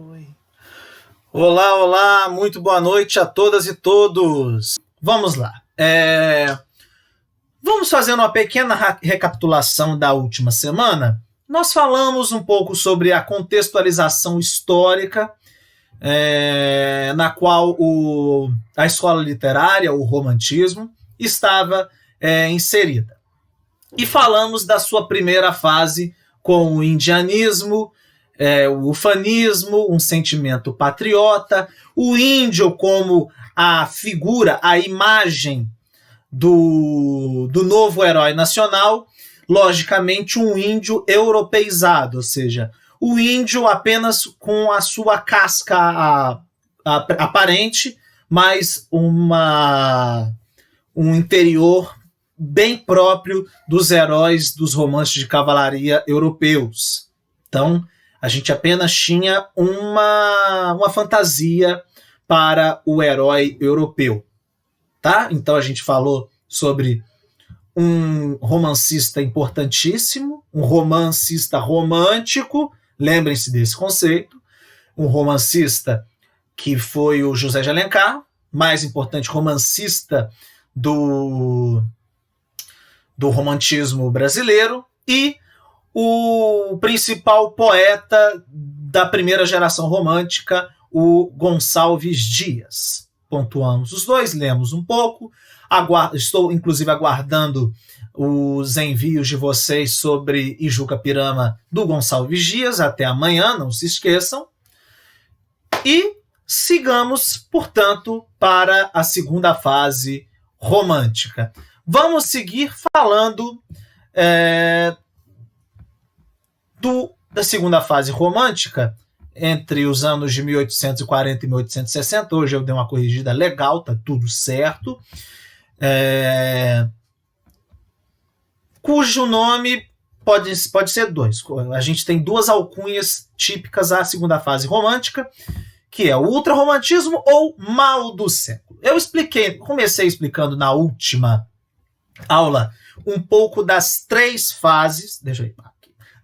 Oi. Olá, olá, muito boa noite a todas e todos. Vamos lá. Vamos fazer uma pequena recapitulação da última semana. Nós falamos um pouco sobre a contextualização histórica na qual a escola literária, o romantismo, estava inserida. E falamos da sua primeira fase com o indianismo, o ufanismo, um sentimento patriota, o índio como a figura, a imagem do novo herói nacional, logicamente um índio europeizado, ou seja, o índio apenas com a sua casca aparente, mas um interior bem próprio dos heróis dos romances de cavalaria europeus. Então, a gente apenas tinha uma fantasia para o herói europeu. Tá? Então a gente falou sobre um romancista importantíssimo, um romancista romântico, lembrem-se desse conceito, um romancista que foi o José de Alencar, mais importante romancista do romantismo brasileiro, e o principal poeta da primeira geração romântica, o Gonçalves Dias. Pontuamos os dois, lemos um pouco. Estou, inclusive, aguardando os envios de vocês sobre Ijuca Pirama do Gonçalves Dias. Até amanhã, não se esqueçam. E sigamos, portanto, para a segunda fase romântica. Vamos seguir falando da segunda fase romântica, entre os anos de 1840 e 1860. Hoje eu dei uma corrigida legal, tá tudo certo. Cujo nome pode ser dois. A gente tem duas alcunhas típicas à segunda fase romântica, que é o ultrarromantismo ou mal do século. Comecei explicando na última aula um pouco das três fases,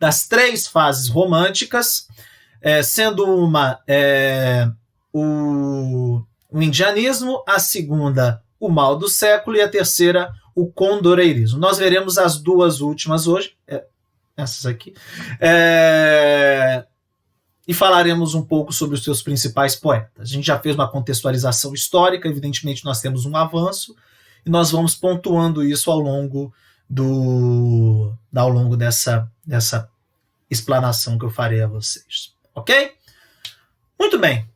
das três fases românticas, sendo uma o indianismo, a segunda o mal do século e a terceira o condoreirismo. Nós veremos as duas últimas hoje, essas aqui, e falaremos um pouco sobre os seus principais poetas. A gente já fez uma contextualização histórica, evidentemente nós temos um avanço, e nós vamos pontuando isso ao longo dessa explanação que eu farei a vocês. Ok? Muito bem.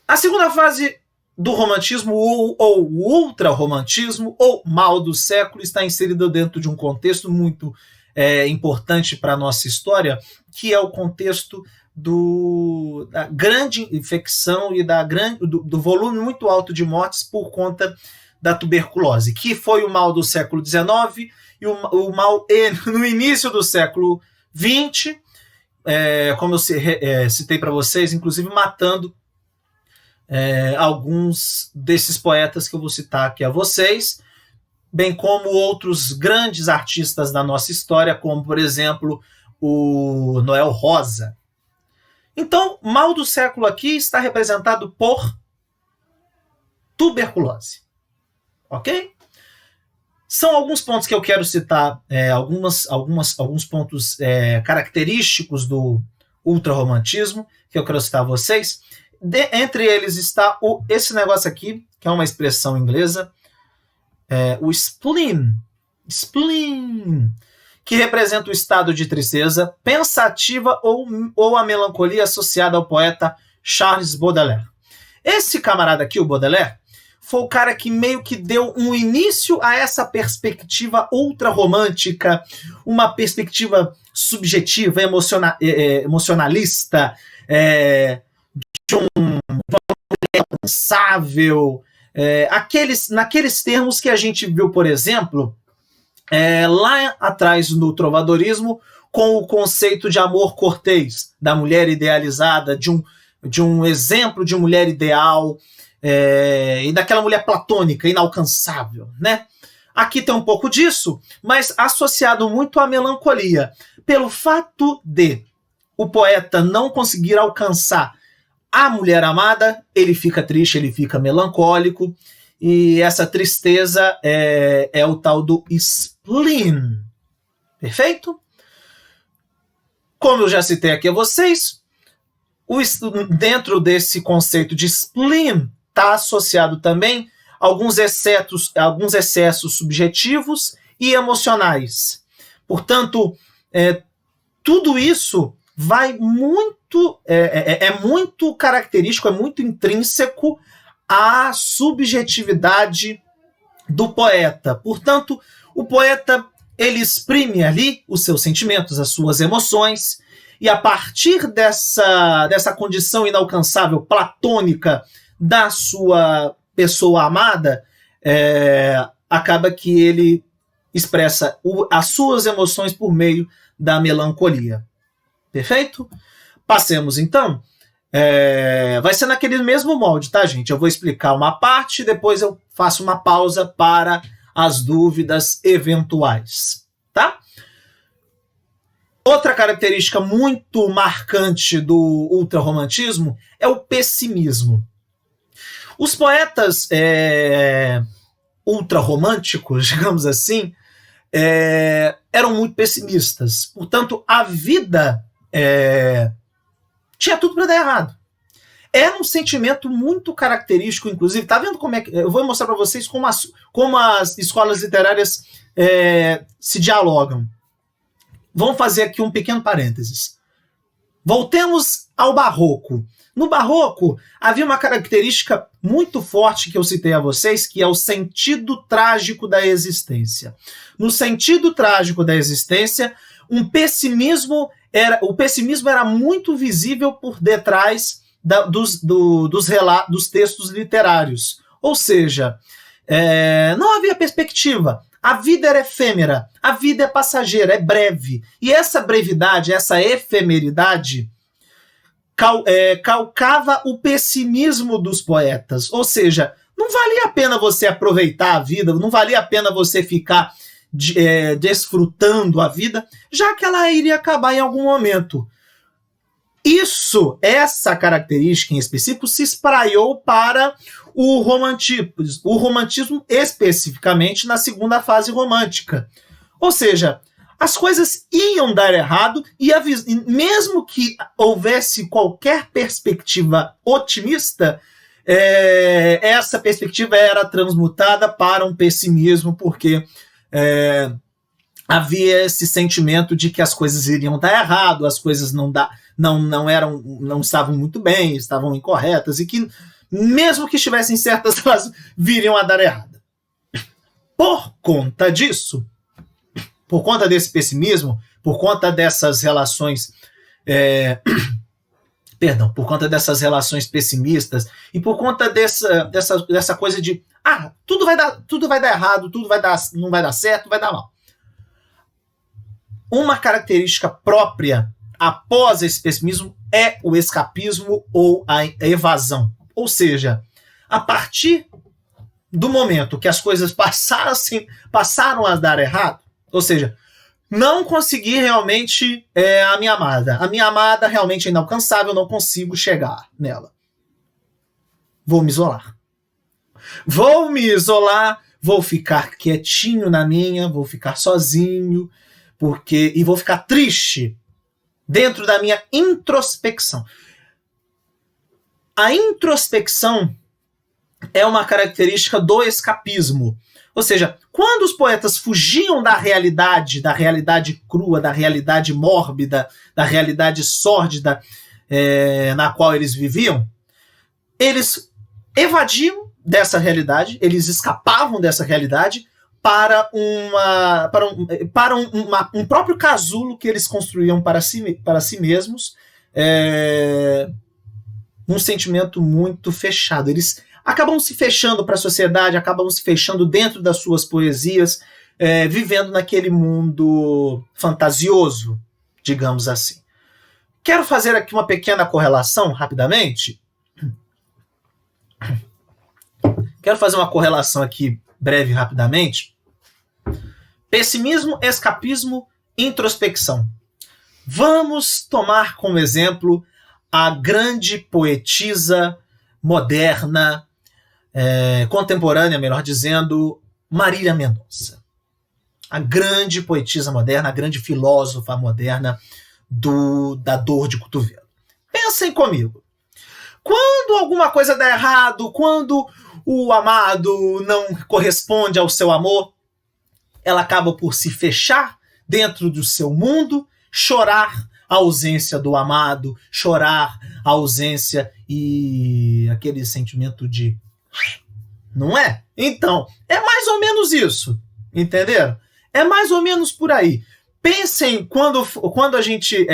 A segunda fase do romantismo, ou ultrarromantismo, ou mal do século, está inserida dentro de um contexto muito importante para a nossa história, que é o contexto da grande infecção e do volume muito alto de mortes por conta da tuberculose, que foi o mal do século XIX e o mal no início do século XX, como eu citei para vocês, inclusive matando alguns desses poetas que eu vou citar aqui a vocês, bem como outros grandes artistas da nossa história, como, por exemplo, o Noel Rosa. Então, mal do século aqui está representado por tuberculose. Ok? São alguns pontos que eu quero citar, alguns pontos característicos do ultrarromantismo que eu quero citar a vocês. Entre eles está esse negócio aqui, que é uma expressão inglesa, o spleen, que representa o estado de tristeza pensativa ou a melancolia associada ao poeta Charles Baudelaire. Esse camarada aqui, o Baudelaire, foi o cara que meio que deu um início a essa perspectiva ultrarromântica, uma perspectiva subjetiva, emocionalista, de um valor inalcançável, naqueles termos que a gente viu, por exemplo, lá atrás no trovadorismo, com o conceito de amor cortês, da mulher idealizada, de um exemplo de mulher ideal, e daquela mulher platônica, inalcançável, né? Aqui tem um pouco disso, mas associado muito à melancolia, pelo fato de o poeta não conseguir alcançar a mulher amada, ele fica triste, ele fica melancólico, e essa tristeza é o tal do spleen. Perfeito? Como eu já citei aqui a vocês, dentro desse conceito de spleen está associado também alguns excessos subjetivos e emocionais. Portanto, tudo isso vai muito muito característico, é muito intrínseco à subjetividade do poeta. Portanto, o poeta ele exprime ali os seus sentimentos, as suas emoções, e a partir dessa condição inalcançável, platônica, da sua pessoa amada, acaba que ele expressa as suas emoções por meio da melancolia. Perfeito? Passemos, então. Vai ser naquele mesmo molde, tá, gente? Eu vou explicar uma parte, depois eu faço uma pausa para as dúvidas eventuais, tá? Outra característica muito marcante do ultrarromantismo é o pessimismo. Os poetas ultrarromânticos, digamos assim, eram muito pessimistas. Portanto, a vida tinha tudo para dar errado. Era um sentimento muito característico, inclusive. Tá vendo como é que... Eu vou mostrar para vocês como as escolas literárias se dialogam. Vamos fazer aqui um pequeno parênteses. Voltemos ao Barroco. No Barroco, havia uma característica muito forte que eu citei a vocês, que é o sentido trágico da existência. No sentido trágico da existência, o pessimismo era muito visível por detrás dos textos literários. Ou seja, não havia perspectiva. A vida era efêmera, a vida é passageira, é breve. E essa brevidade, essa efemeridade, calcava o pessimismo dos poetas. Ou seja, não valia a pena você aproveitar a vida, não valia a pena você ficar desfrutando a vida, já que ela iria acabar em algum momento. Essa característica em específico se espraiou para o romantismo especificamente na segunda fase romântica. Ou seja, as coisas iam dar errado e mesmo que houvesse qualquer perspectiva otimista, essa perspectiva era transmutada para um pessimismo, porque havia esse sentimento de que as coisas iriam dar errado, as coisas não estavam muito bem, estavam incorretas, e que mesmo que estivessem certas, elas viriam a dar errado. Por conta disso, por conta desse pessimismo, por conta dessas relações por conta dessas relações pessimistas e por conta dessa coisa de tudo vai dar errado, não vai dar certo, vai dar mal. Uma característica própria após esse pessimismo é o escapismo ou a evasão. Ou seja, a partir do momento que as coisas passaram a dar errado, ou seja, não consegui realmente a minha amada realmente é inalcançável, não consigo chegar nela. Vou me isolar, vou ficar quietinho na minha, vou ficar sozinho, e vou ficar triste dentro da minha introspecção. A introspecção é uma característica do escapismo. Ou seja, quando os poetas fugiam da realidade crua, da realidade mórbida, da realidade sórdida na qual eles viviam, eles evadiam dessa realidade, eles escapavam dessa realidade para um próprio casulo que eles construíam para si mesmos, um sentimento muito fechado. Eles acabam se fechando para a sociedade, acabam se fechando dentro das suas poesias, vivendo naquele mundo fantasioso, digamos assim. Quero fazer aqui uma pequena correlação, rapidamente. Quero fazer uma correlação aqui, breve, rapidamente. Pessimismo, escapismo, introspecção. Vamos tomar como exemplo a grande poetisa moderna, contemporânea, melhor dizendo, Marília Mendonça. A grande poetisa moderna, a grande filósofa moderna da dor de cotovelo. Pensem comigo. Quando alguma coisa dá errado, quando o amado não corresponde ao seu amor, ela acaba por se fechar dentro do seu mundo, chorar a ausência do amado, chorar a ausência e aquele sentimento de... Não é? Então, é mais ou menos isso, entenderam? É mais ou menos por aí. Pensem quando a gente...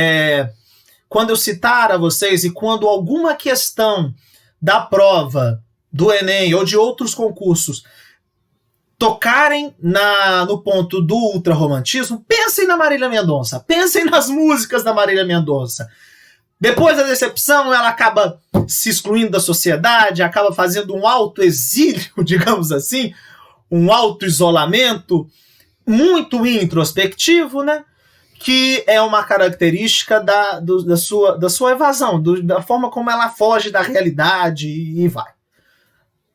quando eu citar a vocês e quando alguma questão da prova do Enem ou de outros concursos tocarem no ponto do ultrarromantismo, pensem na Marília Mendonça, pensem nas músicas da Marília Mendonça. Depois da decepção, ela acaba se excluindo da sociedade, acaba fazendo um autoexílio, digamos assim, um autoisolamento muito introspectivo, né? Que é uma característica da sua evasão, da forma como ela foge da realidade e vai.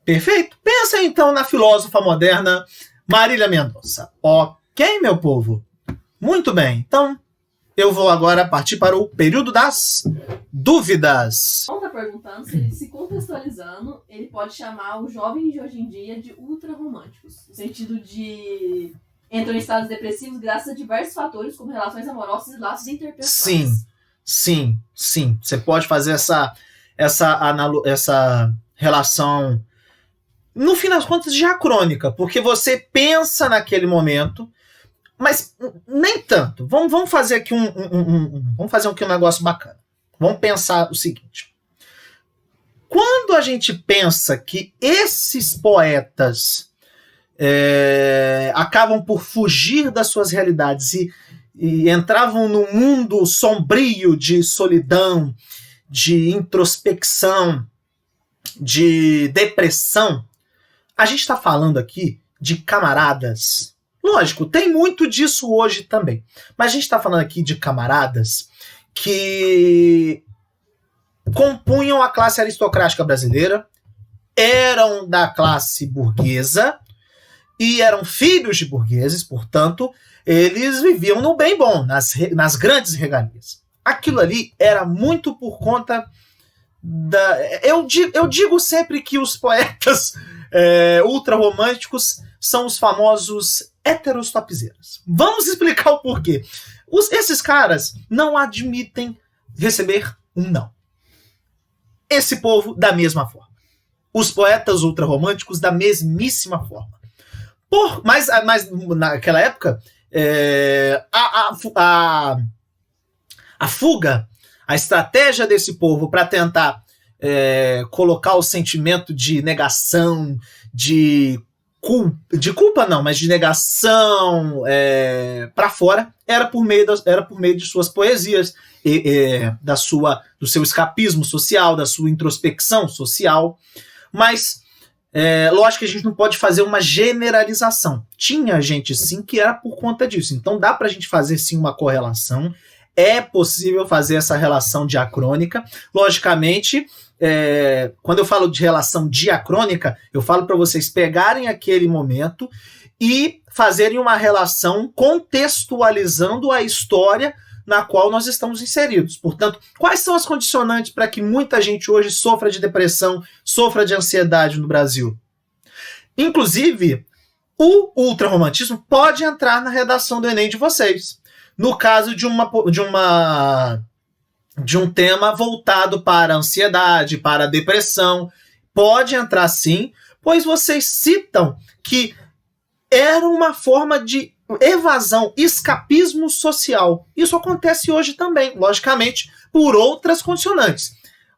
Perfeito? Pensa então na filósofa moderna Marília Mendonça. Ok, meu povo? Muito bem. Então, eu vou agora partir para o período das dúvidas. Ele está perguntando se ele, se contextualizando, ele pode chamar os jovens de hoje em dia de ultrarromânticos. No sentido de... entram em estados depressivos graças a diversos fatores, como relações amorosas e laços interpessoais. Sim. Você pode fazer essa relação, no fim das contas, diacrônica, porque você pensa naquele momento, mas nem tanto. Vamos fazer aqui vamos fazer aqui um negócio bacana. Vamos pensar o seguinte. Quando a gente pensa que esses poetas acabam por fugir das suas realidades e entravam num mundo sombrio de solidão, de introspecção, de depressão, a gente está falando aqui de camaradas. Lógico, tem muito disso hoje também, mas a gente está falando aqui de camaradas que compunham a classe aristocrática brasileira, eram da classe burguesa, e eram filhos de burgueses, portanto, eles viviam no bem bom, nas grandes regalias. Aquilo ali era muito por conta da... Eu digo sempre que os poetas ultrarromânticos são os famosos héteros topzeiras. Vamos explicar o porquê. Esses caras não admitem receber um não. Esse povo, da mesma forma. Os poetas ultrarromânticos, da mesmíssima forma. Mas naquela época, a fuga, a estratégia desse povo para tentar colocar o sentimento de negação, de culpa não, mas de negação para fora, era por meio de suas poesias, do seu escapismo social, da sua introspecção social. Mas lógico que a gente não pode fazer uma generalização. Tinha gente, sim, que era por conta disso. Então dá pra gente fazer, sim, uma correlação. É possível fazer essa relação diacrônica. Logicamente, quando eu falo de relação diacrônica, eu falo para vocês pegarem aquele momento e fazerem uma relação contextualizando a história na qual nós estamos inseridos. Portanto, quais são as condicionantes para que muita gente hoje sofra de depressão, sofra de ansiedade no Brasil? Inclusive, o ultrarromantismo pode entrar na redação do Enem de vocês. No caso de um tema voltado para a ansiedade, para a depressão, pode entrar sim, pois vocês citam que era uma forma de evasão, escapismo social. Isso acontece hoje também, logicamente, por outras condicionantes.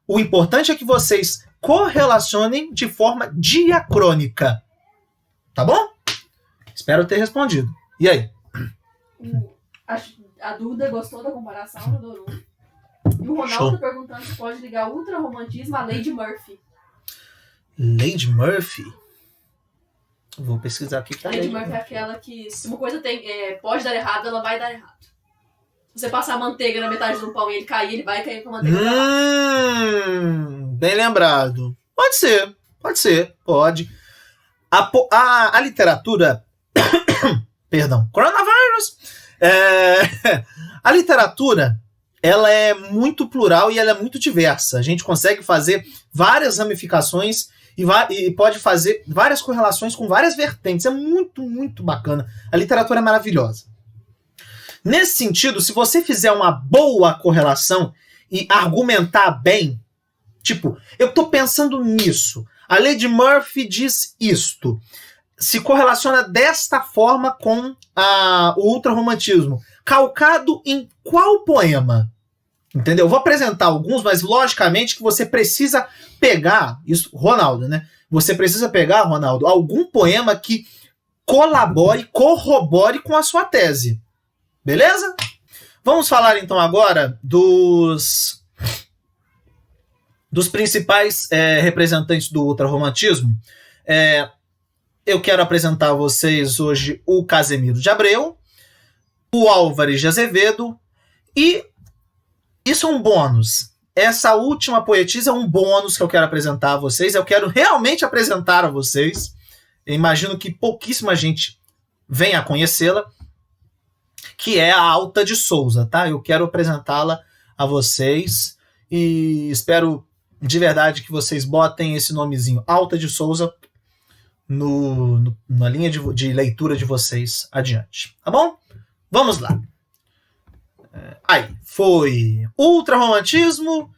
O importante é que vocês correlacionem de forma diacrônica. Tá bom? Espero ter respondido. E aí? A Duda gostou da comparação, adorou. E o Ronaldo tá perguntando se pode ligar o ultrarromantismo à Lady Murphy. Lady Murphy? Vou pesquisar aqui. A Lady Murphy é aquela que, se uma coisa pode dar errado, ela vai dar errado. Você passar manteiga na metade do pão e ele cair, ele vai cair com a manteiga. Bem lembrado. Pode. A literatura... Perdão. Coronavirus! A literatura, ela é muito plural e ela é muito diversa. A gente consegue fazer várias ramificações e pode fazer várias correlações com várias vertentes. É muito, muito bacana. A literatura é maravilhosa. Nesse sentido, se você fizer uma boa correlação e argumentar bem, tipo, eu tô pensando nisso, a lei de Murphy diz isto, se correlaciona desta forma com o ultrarromantismo, calcado em qual poema? Entendeu? Eu vou apresentar alguns, mas logicamente que você precisa pegar, isso, Ronaldo, né? Você precisa pegar, Ronaldo, algum poema que colabore, corrobore com a sua tese. Beleza? Vamos falar então agora dos principais representantes do ultrarromantismo. Eu quero apresentar a vocês hoje o Casemiro de Abreu, o Álvares de Azevedo, e isso é um bônus. Essa última poetisa é um bônus que eu quero apresentar a vocês. Eu quero realmente apresentar a vocês. Eu imagino que pouquíssima gente venha a conhecê-la, que é a Alta de Souza, tá? Eu quero apresentá-la a vocês e espero de verdade que vocês botem esse nomezinho, Alta de Souza, na linha de leitura de vocês adiante, tá bom? Vamos lá. Aí, foi Ultrarromantismo,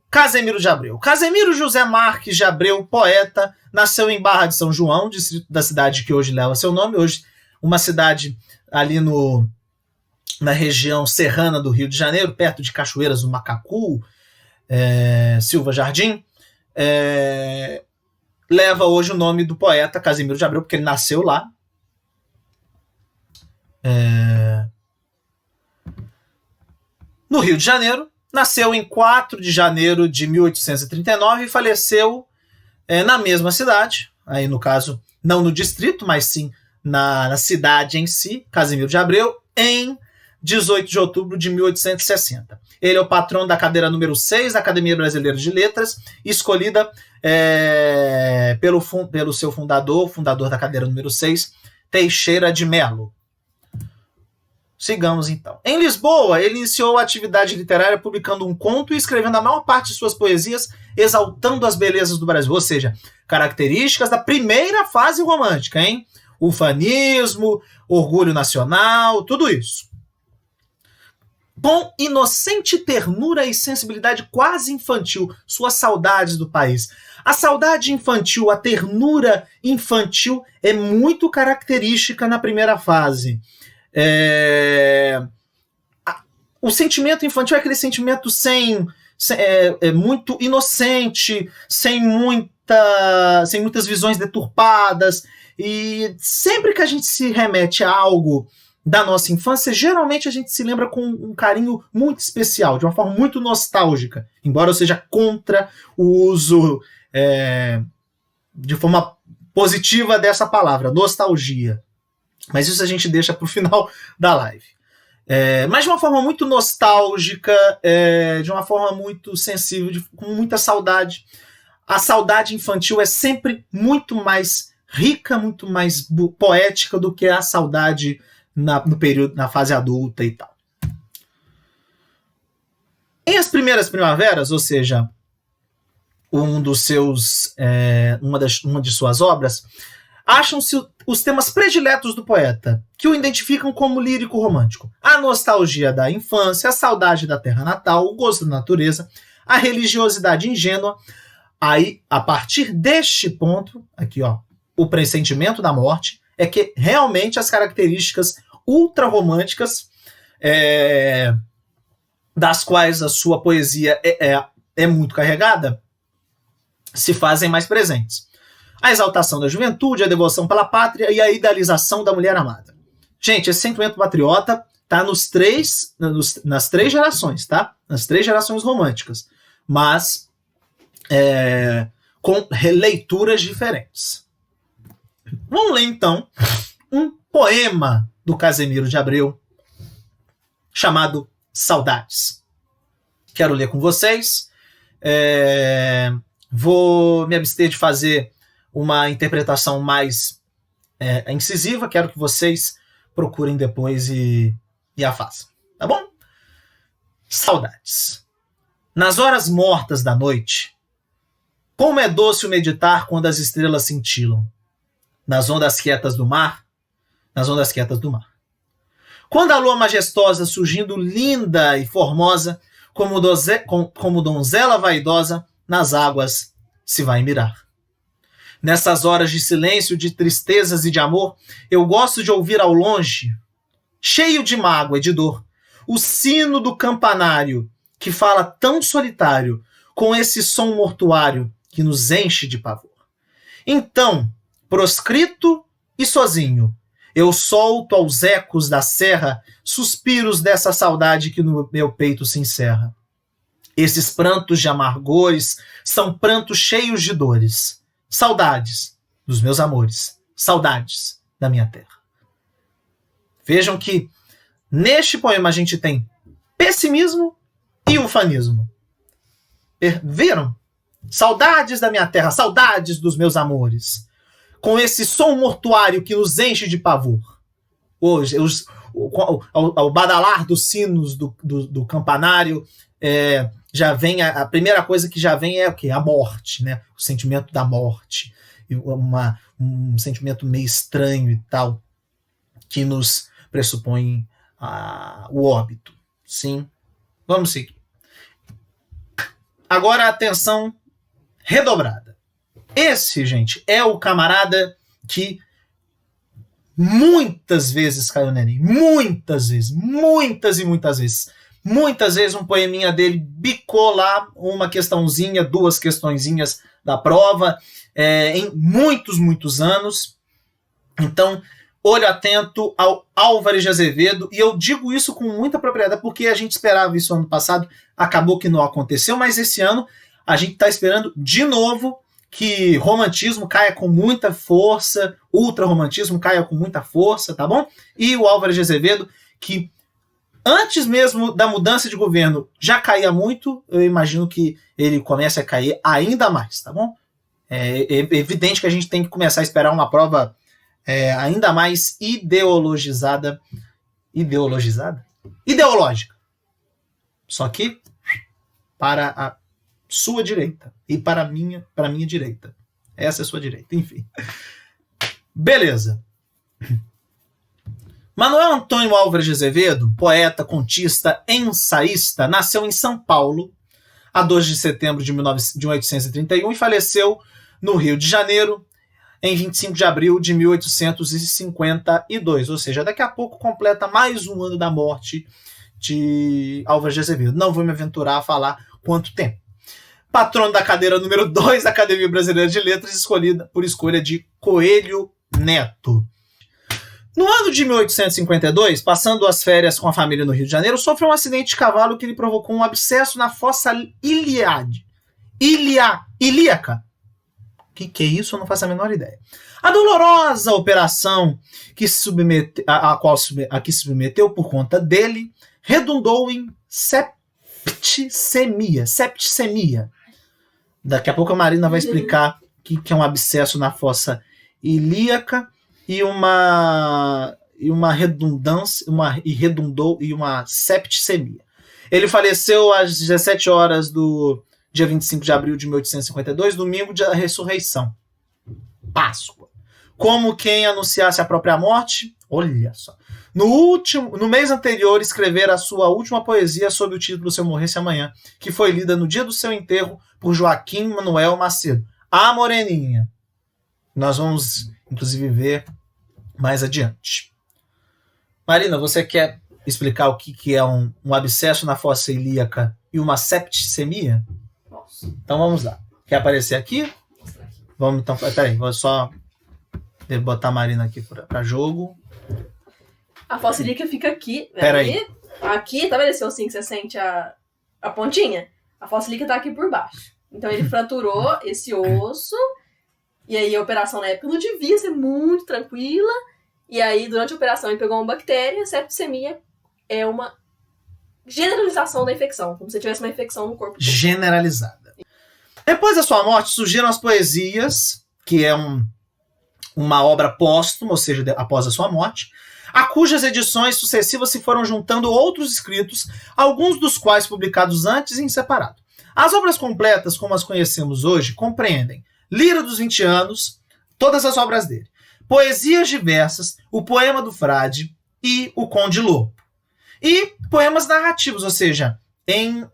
Casemiro de Abreu. Casemiro José Marques de Abreu, poeta, nasceu em Barra de São João, distrito da cidade que hoje leva seu nome, hoje uma cidade ali na região serrana do Rio de Janeiro, perto de Cachoeiras do Macacu, Silva Jardim, leva hoje o nome do poeta Casemiro de Abreu, porque ele nasceu lá. No Rio de Janeiro, nasceu em 4 de janeiro de 1839 e faleceu na mesma cidade, aí no caso, não no distrito, mas sim na cidade em si, Casemiro de Abreu, em 18 de outubro de 1860. Ele é o patrão da cadeira número 6 da Academia Brasileira de Letras, escolhida pelo seu fundador da cadeira número 6, Teixeira de Melo. Sigamos então. Em Lisboa, ele iniciou a atividade literária publicando um conto e escrevendo a maior parte de suas poesias exaltando as belezas do Brasil, ou seja, características da primeira fase romântica, hein? Ufanismo, orgulho nacional, tudo isso. Com inocente ternura e sensibilidade quase infantil, suas saudades do país. A saudade infantil, a ternura infantil é muito característica na primeira fase. O sentimento infantil é aquele sentimento muito inocente, sem muitas visões deturpadas, e sempre que a gente se remete a algo da nossa infância, geralmente a gente se lembra com um carinho muito especial, de uma forma muito nostálgica, embora eu seja contra o uso de forma positiva dessa palavra, nostalgia. Mas isso a gente deixa para o final da live. Mas de uma forma muito nostálgica, de uma forma muito sensível, com muita saudade. A saudade infantil é sempre muito mais rica, muito mais poética do que a saudade no período, na fase adulta e tal. Em As Primeiras Primaveras, ou seja, uma de suas obras, acham-se os temas prediletos do poeta, que o identificam como lírico romântico. A nostalgia da infância, a saudade da terra natal, o gosto da natureza, a religiosidade ingênua. Aí, a partir deste ponto, aqui ó, o pressentimento da morte, é que realmente as características ultrarromânticas das quais a sua poesia é muito carregada, se fazem mais presentes. A exaltação da juventude, a devoção pela pátria e a idealização da mulher amada. Gente, esse sentimento patriota tá nas três gerações, tá? Nas 3 gerações românticas. Mas com leituras diferentes. Vamos ler, então, um poema do Casemiro de Abreu chamado Saudades. Quero ler com vocês. Vou me abster de fazer uma interpretação mais incisiva. Quero que vocês procurem depois e a façam. Tá bom? Saudades. Nas horas mortas da noite, como é doce o meditar quando as estrelas cintilam. Nas ondas quietas do mar. Quando a lua majestosa, surgindo linda e formosa, como donzela vaidosa, nas águas se vai mirar. Nessas horas de silêncio, de tristezas e de amor, eu gosto de ouvir ao longe, cheio de mágoa e de dor, o sino do campanário, que fala tão solitário, com esse som mortuário que nos enche de pavor. Então, proscrito e sozinho, eu solto aos ecos da serra suspiros dessa saudade que no meu peito se encerra. Esses prantos de amargores são prantos cheios de dores. Saudades dos meus amores. Saudades da minha terra. Vejam que neste poema a gente tem pessimismo e ufanismo. Viram? Saudades da minha terra, saudades dos meus amores. Com esse som mortuário que nos enche de pavor. Hoje, ao badalar dos sinos do campanário, já vem a primeira coisa que já vem é o quê? A morte, né? O sentimento da morte. Um sentimento meio estranho e tal, que nos pressupõe o óbito. Sim? Vamos seguir. Agora, atenção redobrada. Esse, gente, é o camarada que muitas vezes caiu no Enem. Muitas vezes. Muitas e muitas vezes. Muitas vezes um poeminha dele bicou lá uma questãozinha, duas questõezinhas da prova, em muitos anos. Então, olho atento ao Álvares de Azevedo, e eu digo isso com muita propriedade, porque a gente esperava isso ano passado, acabou que não aconteceu, mas esse ano a gente está esperando de novo que romantismo caia com muita força, ultra-romantismo caia com muita força, tá bom? E o Álvares de Azevedo, que antes mesmo da mudança de governo já caía muito, eu imagino que ele comece a cair ainda mais, tá bom? É evidente que a gente tem que começar a esperar uma prova ainda mais ideológica. Só que para a sua direita e para a minha direita. Essa é a sua direita, enfim. Beleza. Manuel Antônio Álvares de Azevedo, poeta, contista, ensaísta, nasceu em São Paulo a 2 de setembro de 1831 e faleceu no Rio de Janeiro em 25 de abril de 1852. Ou seja, daqui a pouco completa mais um ano da morte de Álvares de Azevedo. Não vou me aventurar a falar quanto tempo. Patrono da cadeira número 2 da Academia Brasileira de Letras, escolhida por escolha de Coelho Neto. No ano de 1852, passando as férias com a família no Rio de Janeiro, sofreu um acidente de cavalo que lhe provocou um abscesso na fossa ilíaca. O que é isso? Eu não faço a menor ideia. A dolorosa operação a que se submeteu por conta dele redundou em septicemia. Daqui a pouco a Marina vai explicar o que é um abscesso na fossa ilíaca e uma septicemia. Ele faleceu às 17 horas do dia 25 de abril de 1852, domingo da ressurreição. Páscoa. Como quem anunciasse a própria morte, olha só. No mês anterior, escrevera a sua última poesia sob o título Se Eu Morresse Amanhã, que foi lida no dia do seu enterro por Joaquim Manuel Macedo. A Moreninha. Nós vamos, inclusive, ver mais adiante. Marina, você quer explicar o que é um abscesso na fossa ilíaca e uma septicemia? Posso. Então vamos lá. Quer aparecer aqui? Vamos então. Peraí, vou só botar a Marina aqui para jogo. A fossa ilíaca fica aqui. Peraí. Aqui, tá vendo esse ossinho que você sente a pontinha? A fossa ilíaca tá aqui por baixo. Então ele fraturou esse osso. E aí a operação na época não devia ser muito tranquila. E aí durante a operação ele pegou uma bactéria. A septicemia é uma generalização da infecção, como se tivesse uma infecção no corpo. Generalizada. Depois da sua morte, surgiram as poesias, que é uma obra póstuma, ou seja, após a sua morte, a cujas edições sucessivas se foram juntando outros escritos, alguns dos quais publicados antes e em separado. As obras completas, como as conhecemos hoje, compreendem Lira dos 20 Anos, todas as obras dele, poesias diversas, o Poema do Frade e o Conde Lobo. E poemas narrativos, ou seja, em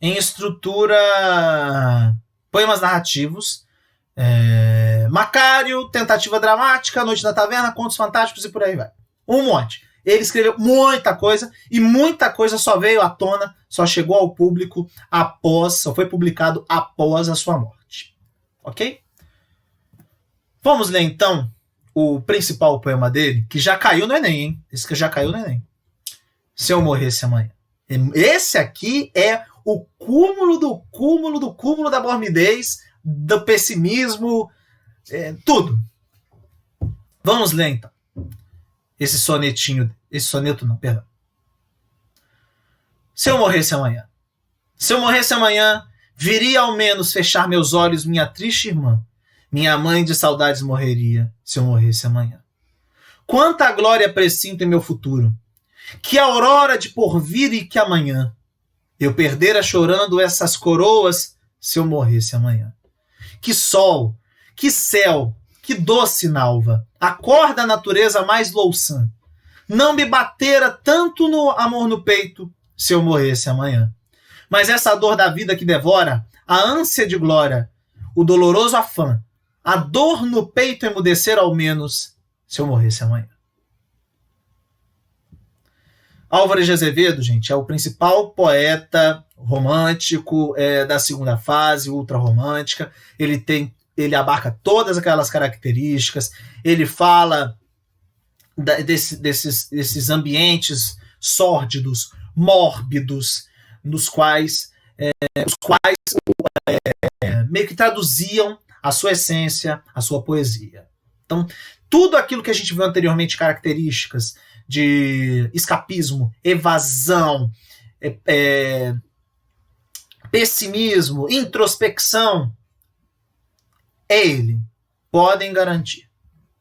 estrutura... Poemas narrativos, Macário, Tentativa Dramática, Noite da Taverna, Contos Fantásticos e por aí vai. Um monte. Ele escreveu muita coisa e muita coisa só veio à tona, só chegou ao público só foi publicado após a sua morte. Ok? Vamos ler então o principal poema dele, que já caiu no Enem, hein? Esse que já caiu no Enem. Se eu morresse amanhã. Esse aqui é o cúmulo do cúmulo do cúmulo da morbidez, do pessimismo, tudo. Vamos ler então. Esse soneto não, perdão. Se eu morresse amanhã. Se eu morresse amanhã, viria ao menos fechar meus olhos minha triste irmã. Minha mãe de saudades morreria, se eu morresse amanhã. Quanta glória presinto em meu futuro. Que aurora de porvir e que amanhã eu perdera chorando essas coroas, se eu morresse amanhã. Que sol, que céu, que doce nalva, acorda a natureza mais louçã. Não me batera tanto no amor no peito, se eu morresse amanhã. Mas essa dor da vida que devora, a ânsia de glória, o doloroso afã, a dor no peito emudecer ao menos, se eu morresse amanhã. Álvares de Azevedo, gente, é o principal poeta romântico da segunda fase, ultrarromântica. Ele abarca todas aquelas características. Ele fala desses ambientes sórdidos, mórbidos, nos quais meio que traduziam a sua essência, a sua poesia. Então, tudo aquilo que a gente viu anteriormente, características de escapismo, evasão, pessimismo, introspecção, é ele. Podem garantir.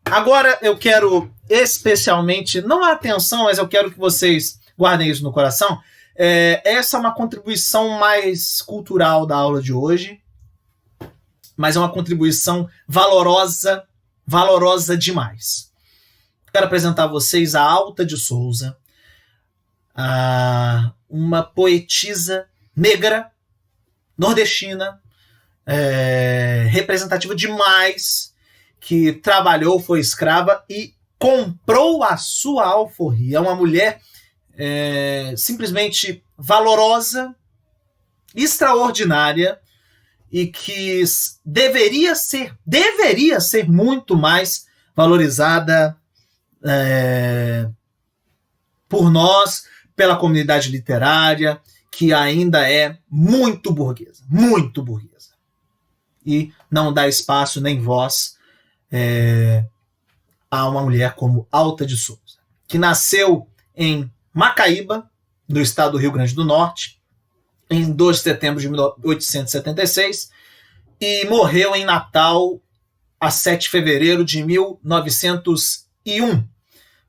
Agora eu quero especialmente, não a atenção, mas eu quero que vocês guardem isso no coração. Essa é uma contribuição mais cultural da aula de hoje, mas é uma contribuição valorosa demais. Quero apresentar a vocês a Alta de Souza, uma poetisa negra, nordestina, representativa demais, que trabalhou, foi escrava e comprou a sua alforria. É uma mulher simplesmente valorosa, extraordinária, e que deveria ser muito mais valorizada por nós, pela comunidade literária, que ainda é muito burguesa, e não dá espaço nem voz a uma mulher como Alta de Souza, que nasceu em Macaíba, no estado do Rio Grande do Norte, em 2 de setembro de 1876, e morreu em Natal a 7 de fevereiro de 1901.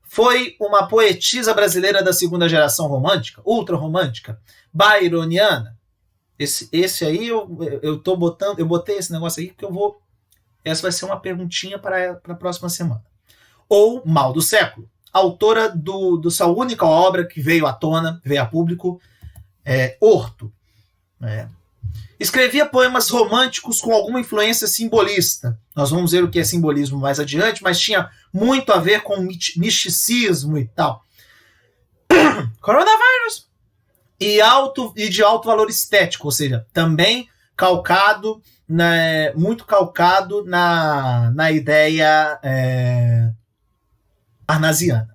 Foi uma poetisa brasileira da segunda geração romântica, ultrarromântica, byroniana. Esse aí eu botei esse negócio aí porque essa vai ser uma perguntinha para a próxima semana. Ou Mal do Século, autora do sua única obra que veio à tona, veio a público, Horto. Escrevia poemas românticos com alguma influência simbolista. Nós vamos ver o que é simbolismo mais adiante, mas tinha muito a ver com misticismo e tal. Coronavírus! E de alto valor estético, ou seja, também muito calcado na ideia parnasiana.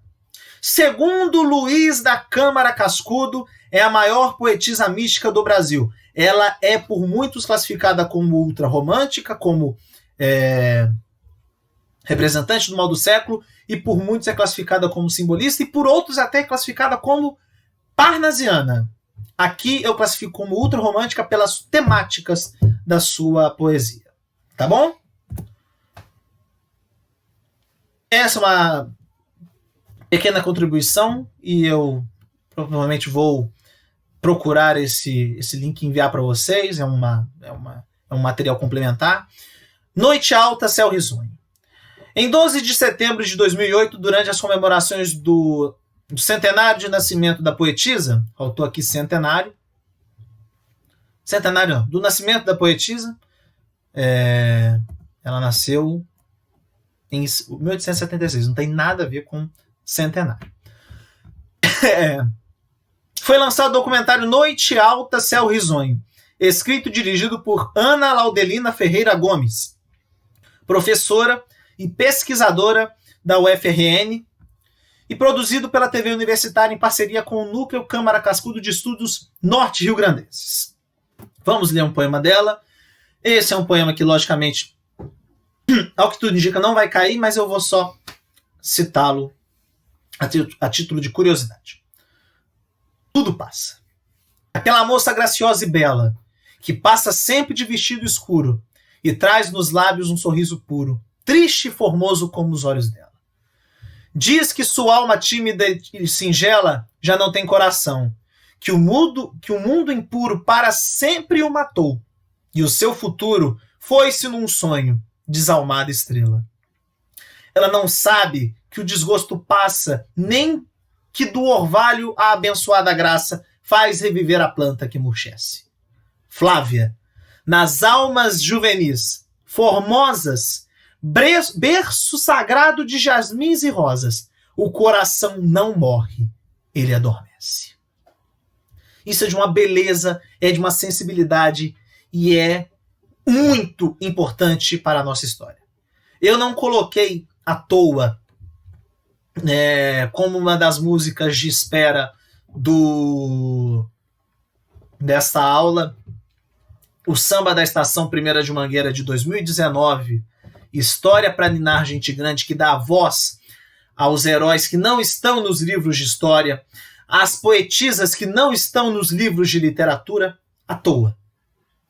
Segundo Luiz da Câmara Cascudo, é a maior poetisa mística do Brasil. Ela é por muitos classificada como ultrarromântica, como representante do mal do século, e por muitos é classificada como simbolista, e por outros até é classificada como parnasiana. Aqui eu classifico como ultrarromântica pelas temáticas da sua poesia. Tá bom? Essa é uma pequena contribuição e eu provavelmente vou procurar esse link e enviar para vocês. É um material complementar. Noite Alta, Céu Risonho. Em 12 de setembro de 2008, durante as comemorações do centenário de nascimento da poetisa, faltou aqui centenário não, do nascimento da poetisa, ela nasceu em 1876, não tem nada a ver com centenário. Foi lançado o documentário Noite Alta, Céu Risonho, escrito e dirigido por Ana Laudelina Ferreira Gomes, professora e pesquisadora da UFRN, e produzido pela TV Universitária em parceria com o Núcleo Câmara Cascudo de Estudos Norte Rio-Grandenses. Vamos ler um poema dela. Esse é um poema que, logicamente, ao que tudo indica, não vai cair, mas eu vou só citá-lo a título de curiosidade. Tudo passa. Aquela moça graciosa e bela, que passa sempre de vestido escuro e traz nos lábios um sorriso puro, triste e formoso como os olhos dela. Diz que sua alma tímida e singela já não tem coração, que o mundo impuro para sempre o matou, e o seu futuro foi-se num sonho, desalmada estrela. Ela não sabe que o desgosto passa, nem que do orvalho a abençoada graça faz reviver a planta que murchece. Flávia, nas almas juvenis, formosas, berço sagrado de jasmins e rosas, o coração não morre, ele adormece. Isso é de uma beleza, é de uma sensibilidade e é muito importante para a nossa história. Eu não coloquei à toa como uma das músicas de espera desta aula o Samba da Estação Primeira de Mangueira de 2019, História para Ninar Gente Grande, que dá voz aos heróis que não estão nos livros de história, às poetisas que não estão nos livros de literatura, à toa.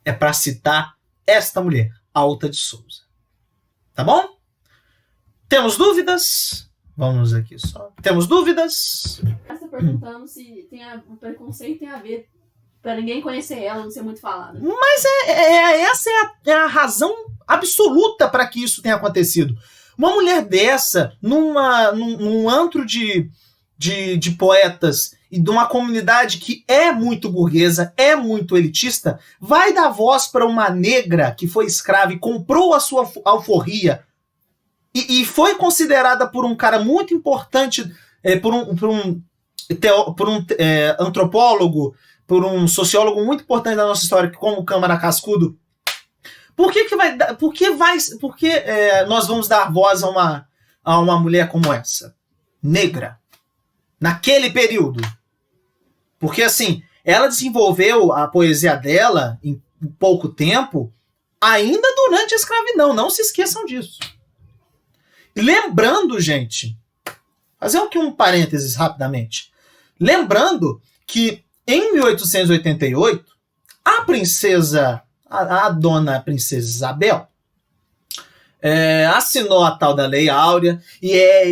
É para citar esta mulher, Alta de Souza. Tá bom? Temos dúvidas? Vamos aqui só. Temos dúvidas? Está perguntando se o preconceito tem a ver para ninguém conhecer ela, não ser muito falada. Mas essa é a razão absoluta para que isso tenha acontecido. Uma mulher dessa, num antro de poetas e de uma comunidade que é muito burguesa, é muito elitista, vai dar voz para uma negra que foi escrava e comprou a sua alforria e foi considerada por um cara muito importante, por um antropólogo, por um sociólogo muito importante da nossa história, como Câmara Cascudo. Por que nós vamos dar voz a uma mulher como essa? Negra. Naquele período. Porque, assim, ela desenvolveu a poesia dela em pouco tempo, ainda durante a escravidão. Não se esqueçam disso. Lembrando, gente, fazer aqui um parênteses rapidamente. Lembrando que em 1888, a dona princesa Isabel, assinou a tal da Lei Áurea e é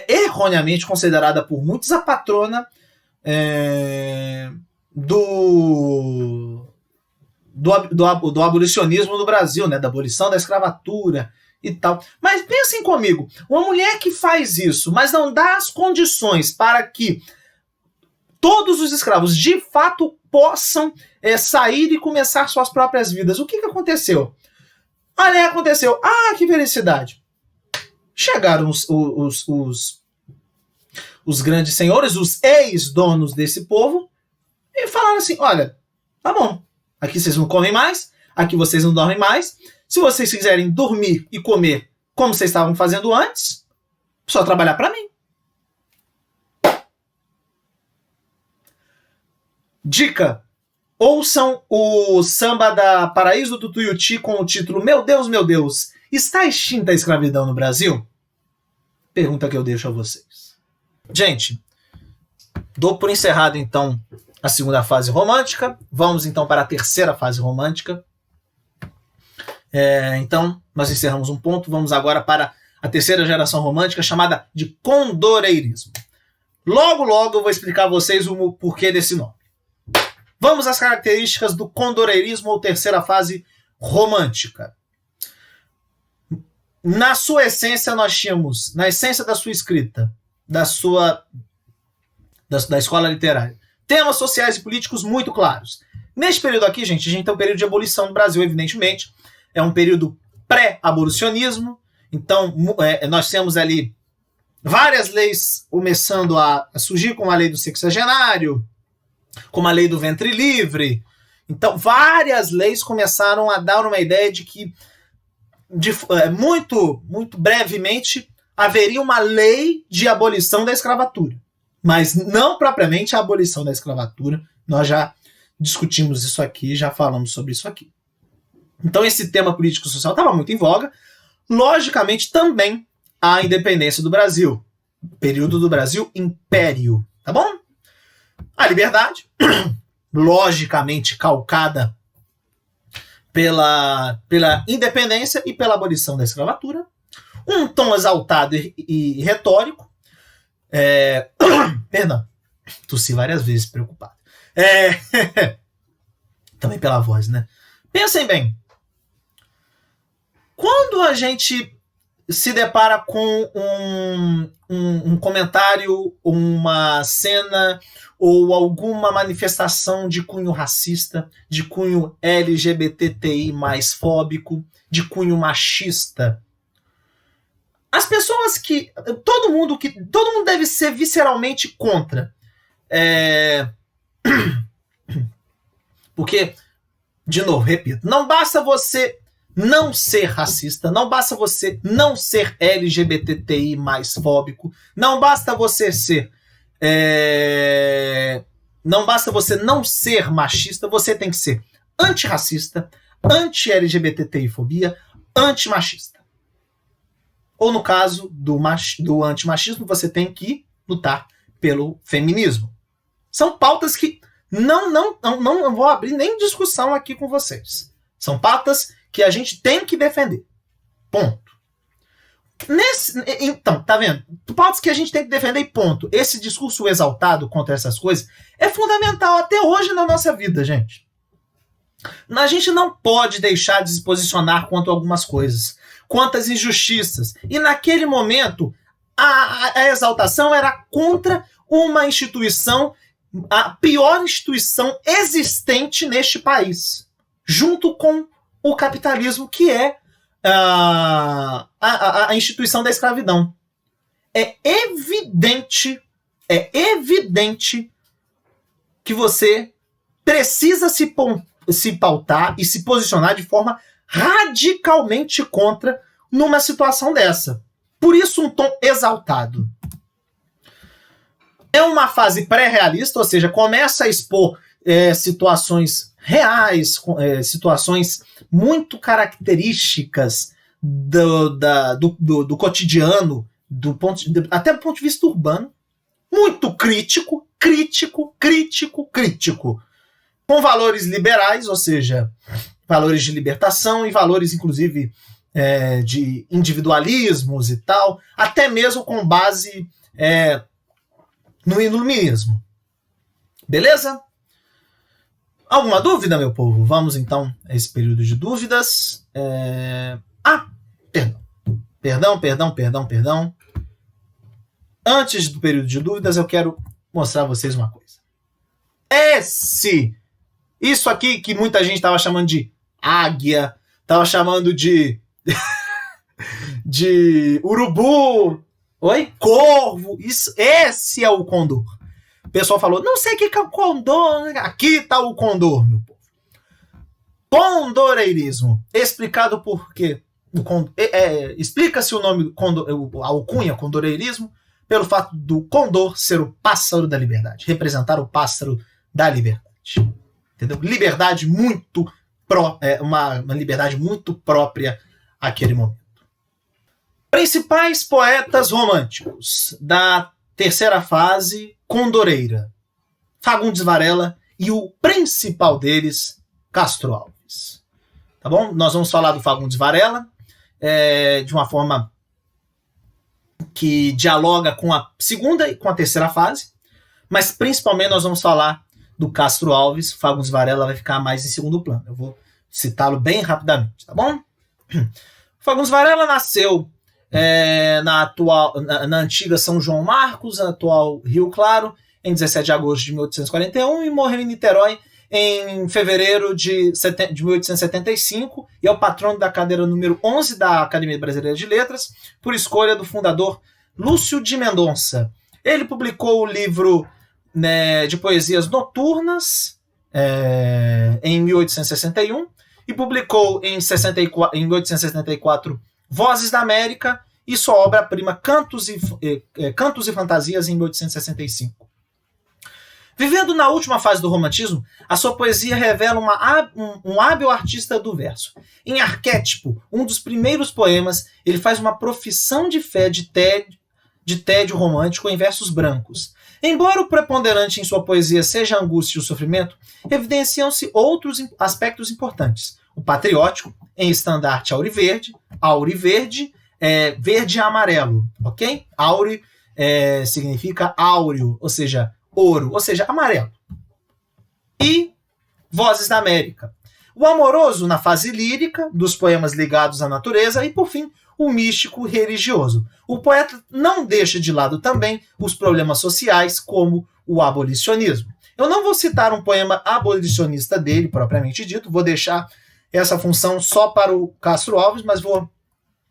erroneamente considerada por muitos a patrona do abolicionismo no Brasil, né, da abolição da escravatura e tal. Mas pensem comigo, uma mulher que faz isso, mas não dá as condições para que todos os escravos de fato possam sair e começar suas próprias vidas. O que aconteceu? Olha, aconteceu. Ah, que felicidade. Chegaram os grandes senhores, os ex-donos desse povo, e falaram assim, olha, tá bom, aqui vocês não comem mais, aqui vocês não dormem mais, se vocês quiserem dormir e comer como vocês estavam fazendo antes, só trabalhar para mim. Dica, ouçam o samba da Paraíso do Tuiuti com o título Meu Deus, está extinta a escravidão no Brasil? pergunta que eu deixo a vocês. Gente, dou por encerrado, então, a segunda fase romântica. Vamos, então, para a terceira fase romântica. Então, nós encerramos um ponto. Vamos agora para a terceira geração romântica, chamada de condoreirismo. Logo, logo, eu vou explicar a vocês o porquê desse nome. Vamos às características do condoreirismo, ou terceira fase romântica. Na sua essência, nós tínhamos, na essência da sua escrita, da escola literária, temas sociais e políticos muito claros. Neste período aqui, gente, a gente tem um período de abolição no Brasil, evidentemente. É um período pré-abolicionismo. Então, nós temos ali várias leis começando a surgir, como a lei do sexagenário, como a lei do ventre livre. Então, várias leis começaram a dar uma ideia de que, muito, muito brevemente, haveria uma lei de abolição da escravatura. Mas não propriamente a abolição da escravatura. Nós já discutimos isso aqui, já falamos sobre isso aqui. Então, esse tema político-social estava muito em voga. Logicamente, também a independência do Brasil. Período do Brasil Império. Tá bom? A liberdade, logicamente calcada pela independência e pela abolição da escravatura. Um tom exaltado e retórico. Perdão, tossi várias vezes, preocupado. Também pela voz, né? Pensem bem. Quando a gente se depara com um comentário, uma cena ou alguma manifestação de cunho racista, de cunho LGBTI mais fóbico, de cunho machista, as pessoas que... Todo mundo deve ser visceralmente contra. Porque, de novo, repito, não basta você não ser racista, não basta você não ser LGBTI mais fóbico, não basta você ser... não basta você não ser machista, você tem que ser antirracista, anti-LGBTI-fobia, antimachista. Ou no caso do antimachismo, você tem que lutar pelo feminismo. São pautas que não vou abrir nem discussão aqui com vocês. São pautas que a gente tem que defender. Ponto. Então, tá vendo? Pautas que a gente tem que defender e ponto. Esse discurso exaltado contra essas coisas é fundamental até hoje na nossa vida, gente. A gente não pode deixar de se posicionar quanto a algumas coisas, quanto às injustiças. E naquele momento, a exaltação era contra uma instituição, a pior instituição existente neste país, junto com o capitalismo, que é a instituição da escravidão. É evidente que você precisa se pautar e se posicionar de forma radicalmente contra numa situação dessa. Por isso um tom exaltado. É uma fase pré-realista, ou seja, começa a expor situações reais, situações muito características do cotidiano, até do ponto de vista urbano, muito crítico, com valores liberais, ou seja, valores de libertação e valores, inclusive, de individualismos e tal, até mesmo com base no iluminismo. Beleza? Alguma dúvida, meu povo? Vamos, então, a esse período de dúvidas. Perdão. Antes do período de dúvidas, eu quero mostrar a vocês uma coisa. Isso aqui que muita gente estava chamando de águia, estava chamando de urubu, corvo, esse é o condor. O pessoal falou, não sei o que é o condor, aqui está o condor, meu povo. Condoreirismo, explicado por quê? Explica-se o nome, a alcunha condoreirismo, pelo fato do condor ser o pássaro da liberdade, representar o pássaro da liberdade. Entendeu? Liberdade uma liberdade muito própria àquele momento. Principais poetas românticos da terceira fase condoreira: Fagundes Varela e o principal deles, Castro Alves. Tá bom? Nós vamos falar do Fagundes Varela de uma forma que dialoga com a segunda e com a terceira fase, mas principalmente nós vamos falar do Castro Alves. Fagundes Varela vai ficar mais em segundo plano. Eu vou citá-lo bem rapidamente, tá bom? Fagundes Varela nasceu na antiga São João Marcos, atual Rio Claro, em 17 de agosto de 1841 e morreu em Niterói em fevereiro de 1875 e é o patrono da cadeira número 11 da Academia Brasileira de Letras, por escolha do fundador Lúcio de Mendonça. Ele publicou o livro de poesias noturnas em 1861 e publicou em 1874 Vozes da América e sua obra-prima Cantos e Fantasias em 1865. Vivendo na última fase do romantismo, a sua poesia revela um hábil artista do verso. Em Arquétipo, um dos primeiros poemas, ele faz uma profissão de fé de tédio romântico em versos brancos. Embora o preponderante em sua poesia seja a angústia e o sofrimento, evidenciam-se outros aspectos importantes. O patriótico, em estandarte auriverde, verde e amarelo, ok? Aure significa áureo, ou seja, ouro, ou seja, amarelo. E Vozes da América. O amoroso na fase lírica, dos poemas ligados à natureza, e, por fim, o místico religioso. O poeta não deixa de lado também os problemas sociais, como o abolicionismo. Eu não vou citar um poema abolicionista dele, propriamente dito, vou deixar essa função só para o Castro Alves, mas vou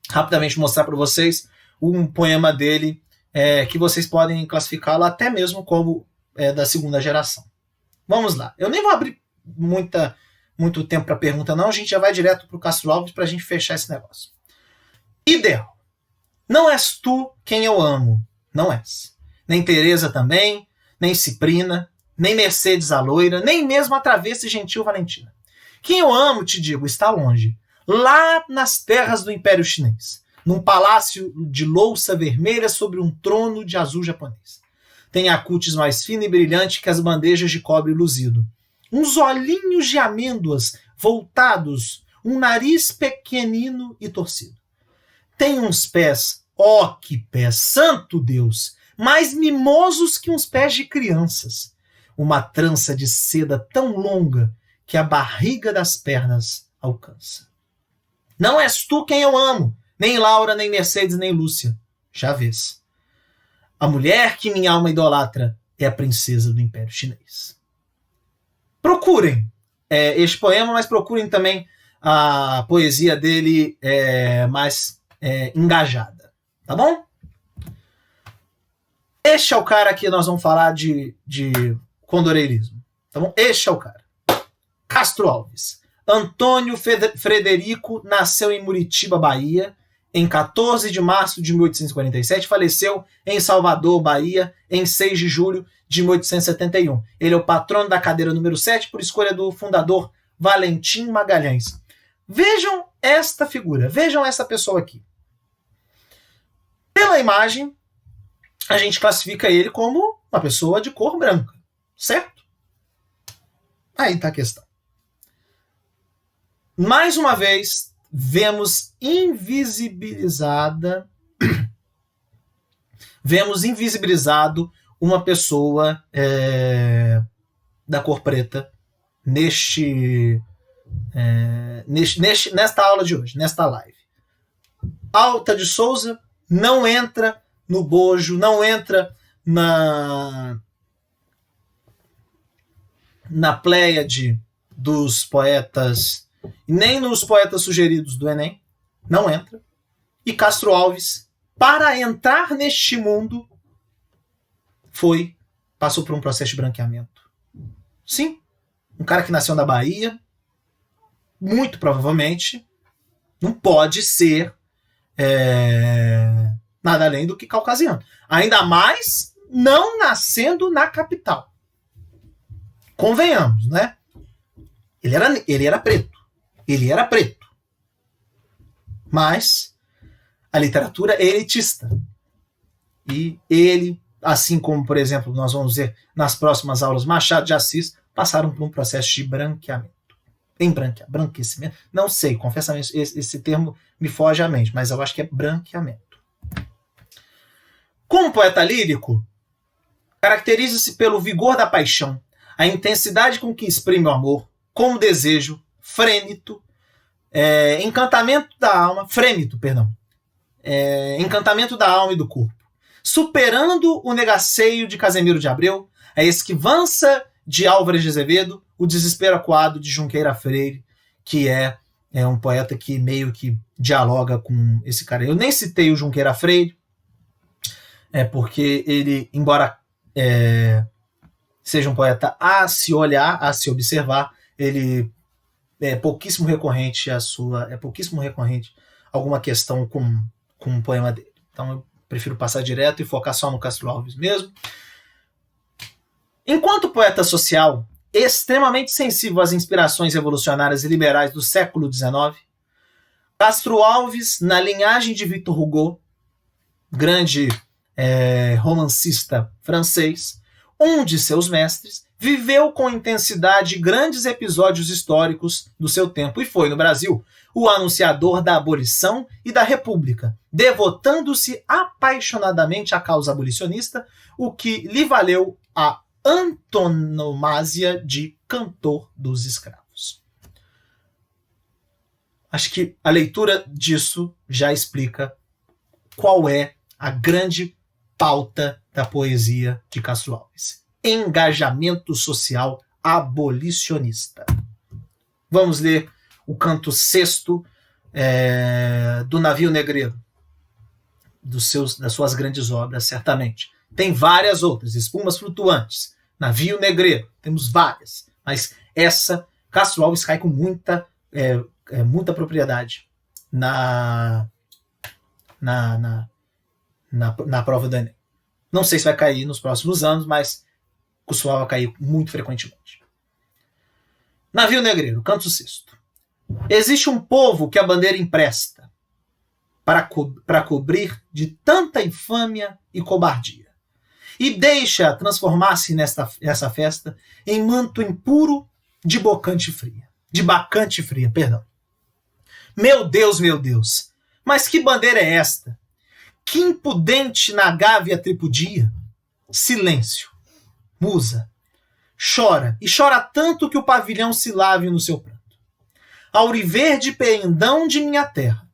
rapidamente mostrar para vocês um poema dele que vocês podem classificá-lo até mesmo como da segunda geração. Vamos lá. Eu nem vou abrir muito tempo para pergunta, não. A gente já vai direto para o Castro Alves para a gente fechar esse negócio. Ideal. Não és tu quem eu amo. Não és. Nem Teresa também, nem Ciprina, nem Mercedes a loira, nem mesmo a travessa e gentil Valentina. Quem eu amo, te digo, está longe, lá nas terras do Império Chinês, num palácio de louça vermelha sobre um trono de azul japonês. Tem a cutis mais fina e brilhante que as bandejas de cobre luzido. Uns olhinhos de amêndoas voltados, um nariz pequenino e torcido. Tem uns pés, que pés, santo Deus, mais mimosos que uns pés de crianças. Uma trança de seda tão longa que a barriga das pernas alcança. Não és tu quem eu amo, nem Laura, nem Mercedes, nem Lúcia. Já vês. A mulher que minha alma idolatra é a princesa do Império Chinês. Procurem este poema, mas procurem também a poesia dele mais engajada. Tá bom? Este é o cara que nós vamos falar de condoreirismo. Tá bom? Este é o cara. Castro Alves. Antônio Frederico nasceu em Muritiba, Bahia, em 14 de março de 1847, faleceu em Salvador, Bahia, em 6 de julho de 1871. Ele é o patrono da cadeira número 7, por escolha do fundador Valentim Magalhães. Vejam esta figura, vejam essa pessoa aqui. Pela imagem, a gente classifica ele como uma pessoa de cor branca, certo? Aí está a questão. Mais uma vez, vemos invisibilizado uma pessoa da cor preta nesta aula de hoje, nesta live. Alta de Souza não entra no bojo, não entra na pléiade dos poetas, nem nos poetas sugeridos do Enem, não entra. E Castro Alves, para entrar neste mundo, passou por um processo de branqueamento. Sim, um cara que nasceu na Bahia, muito provavelmente, não pode ser nada além do que caucasiano. Ainda mais não nascendo na capital. Convenhamos, né? Ele era preto. Ele era preto. Mas A literatura é elitista. E ele, assim como, por exemplo, nós vamos ver nas próximas aulas, Machado de Assis, passaram por um processo de branqueamento. Branquecimento? Não sei, confesso, esse termo me foge à mente, mas eu acho que é branqueamento. Como poeta lírico, caracteriza-se pelo vigor da paixão, a intensidade com que exprime o amor, como desejo, frêmito, encantamento da alma e do corpo, superando o negaceio de Casemiro de Abreu, a esquivança de Álvares de Azevedo, o desespero acuado de Junqueira Freire, que é um poeta que meio que dialoga com esse cara. Eu nem citei o Junqueira Freire, porque ele, embora seja um poeta a se olhar, a se observar, ele é pouquíssimo recorrente alguma questão com um poema dele. Então eu prefiro passar direto e focar só no Castro Alves mesmo. Enquanto poeta social, extremamente sensível às inspirações revolucionárias e liberais do século XIX, Castro Alves, na linhagem de Victor Hugo, grande romancista francês, um de seus mestres, viveu com intensidade grandes episódios históricos do seu tempo e foi, no Brasil, o anunciador da abolição e da república, devotando-se apaixonadamente à causa abolicionista, o que lhe valeu a antonomasia de cantor dos escravos. Acho que a leitura disso já explica qual é a grande pauta da poesia de Castro Alves. Engajamento social abolicionista. Vamos ler o canto sexto do Navio Negreiro, das suas grandes obras, certamente. Tem várias outras, Espumas Flutuantes, Navio Negreiro, temos várias, mas essa, Castro Alves cai com muita propriedade na prova do Enem. Não sei se vai cair nos próximos anos, mas costumava cair muito frequentemente. Navio Negreiro, canto sexto. Existe um povo que a bandeira empresta para cobrir de tanta infâmia e cobardia, e deixa transformar-se nessa festa em manto impuro de bacante fria. Meu Deus, mas que bandeira é esta? Que impudente na gávea tripudia? Silêncio. Musa. Chora, e chora tanto que o pavilhão se lave no seu pranto. Auriverde pendão de minha terra,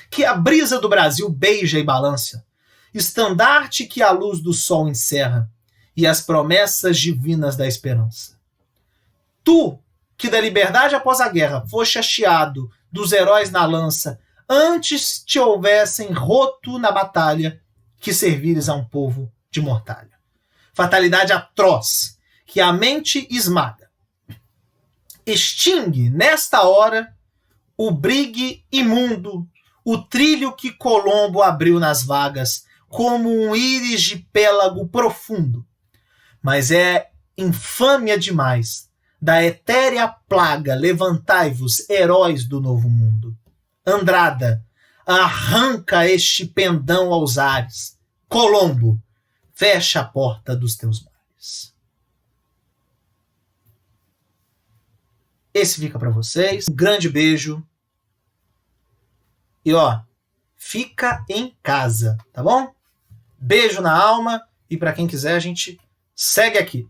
que a brisa do Brasil beija e balança, estandarte que a luz do sol encerra, e as promessas divinas da esperança. Tu, que da liberdade após a guerra foste hasteado dos heróis na lança, antes te houvessem roto na batalha, que servires a um povo de mortalha. Fatalidade atroz, que a mente esmaga. Extingue, nesta hora, o brigue imundo, o trilho que Colombo abriu nas vagas, como um íris de pélago profundo. Mas é infâmia demais. Da etérea plaga, levantai-vos, heróis do novo mundo. Andrada, arranca este pendão aos ares. Colombo, fecha a porta dos teus mares. Esse fica para vocês. Um grande beijo. E fica em casa, tá bom? Beijo na alma. E para quem quiser, a gente segue aqui.